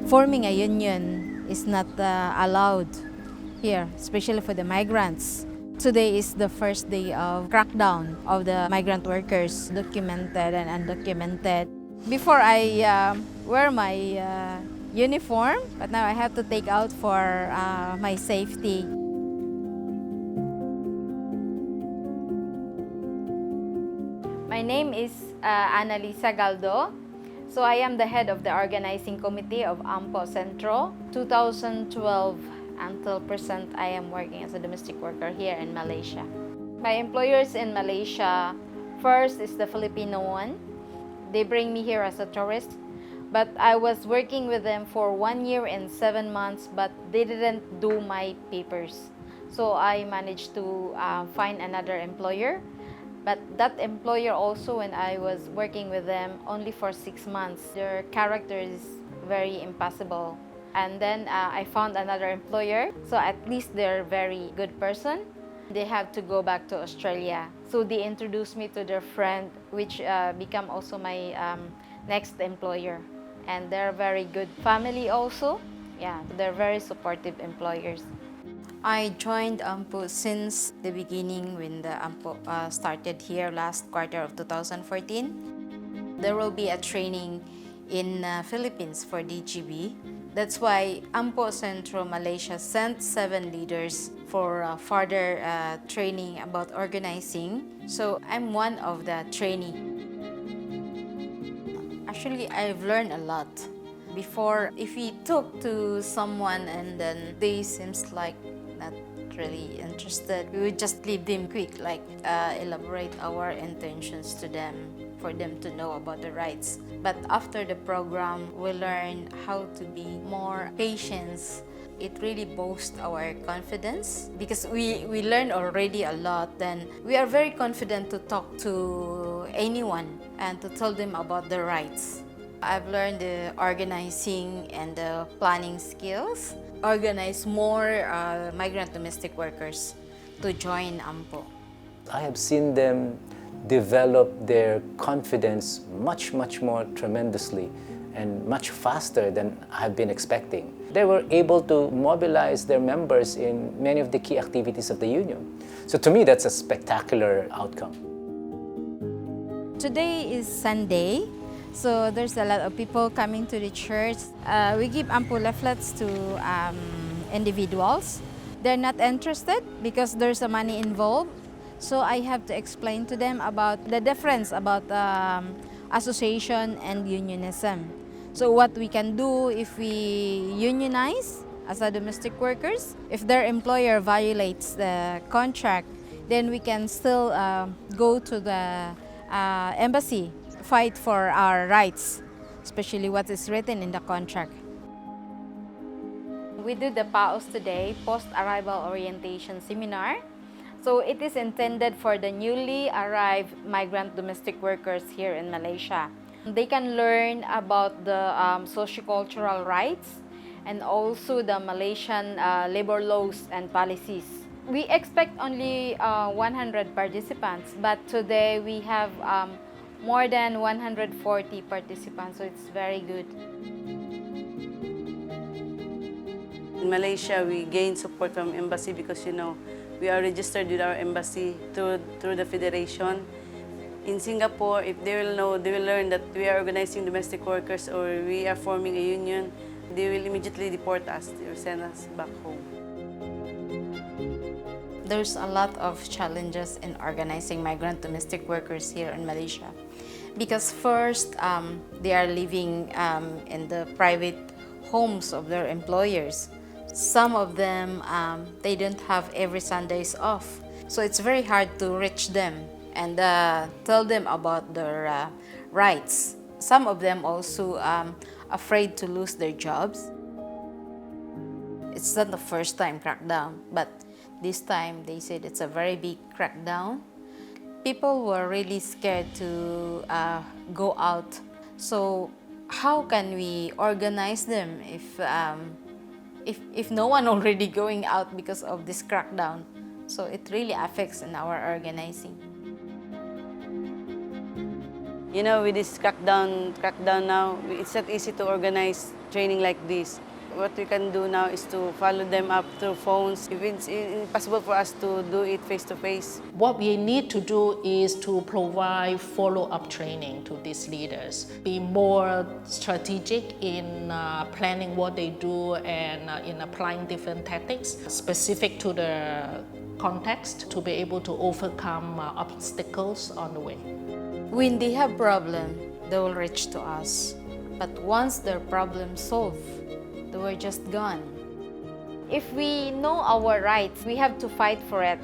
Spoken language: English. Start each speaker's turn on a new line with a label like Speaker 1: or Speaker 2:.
Speaker 1: forming a union is not allowed here, especially for the migrants. Today is the first day of crackdown of the migrant workers, documented and undocumented. Before I wear my uniform, but now I have to take out for my safety. My name is Annalisa Galdo. So I am the head of the organizing committee of AMMPO Centro. 2012 until present, I am working as a domestic worker here in Malaysia. My employers in Malaysia, first is the Filipino one. They bring me here as a tourist, but I was working with them for 1 year and 7 months, but they didn't do my papers. So I managed to find another employer. But that employer also, when I was working with them only for 6 months, their character is very impossible. And then I found another employer, so at least they're a very good person. They have to go back to Australia. So they introduced me to their friend, which become also my next employer. And they're a very good family also. Yeah, they're very supportive employers. I joined AMMPO since the beginning when the AMMPO started here last quarter of 2014. There will be a training in Philippines for DGB. That's why AMMPO Centro Malaysia sent 7 leaders for further training about organizing. So I'm one of the trainee. Actually, I've learned a lot. Before, if we talk to someone and then they seems like not really interested, we would just leave them quick, like elaborate our intentions to them for them to know about the rights. But after the program, we learn how to be more patient. It really boosts our confidence because we learn already a lot. Then we are very confident to talk to anyone and to tell them about the rights. I've learned the organizing and the planning skills. Organize more migrant domestic workers to join AMMPO.
Speaker 2: I have seen them develop their confidence much more tremendously and much faster than I've been expecting. They were able to mobilize their members in many of the key activities of the union. So to me, that's a spectacular outcome.
Speaker 1: Today is Sunday. So there's a lot of people coming to the church. We give AMMPO leaflets to individuals. They're not interested because there's a money involved. So I have to explain to them about the difference about association and unionism. So what we can do if we unionize as a domestic workers, if their employer violates the contract, then we can still go to the embassy, fight for our rights, especially what is written in the contract. We do the PAOS today, Post-Arrival Orientation Seminar. So it is intended for the newly arrived migrant domestic workers here in Malaysia. They can learn about the sociocultural rights and also the Malaysian labor laws and policies. We expect only 100 participants, but today we have more than 140 participants, so it's very good.
Speaker 3: In Malaysia, we gain support from embassy because, we are registered with our embassy through the federation. In Singapore, if they will learn that we are organizing domestic workers or we are forming a union, they will immediately deport us or send us back home.
Speaker 1: There's a lot of challenges in organizing migrant domestic workers here in Malaysia. Because first, they are living in the private homes of their employers. Some of them, they don't have every Sundays off. So it's very hard to reach them and tell them about their rights. Some of them also afraid to lose their jobs. It's not the first time crackdown, but this time they said it's a very big crackdown. People were really scared to go out. So how can we organize them if no one already going out because of this crackdown? So it really affects in our organizing.
Speaker 3: You know, with this crackdown now, it's not easy to organize training like this. What we can do now is to follow them up through phones. If it's impossible for us to do it face-to-face.
Speaker 4: What we need to do is to provide follow-up training to these leaders, be more strategic in planning what they do and in applying different tactics specific to the context to be able to overcome obstacles on the way.
Speaker 1: When they have problem, they will reach to us. But once their problem solved, they were just gone. If we know our rights, we have to fight for it.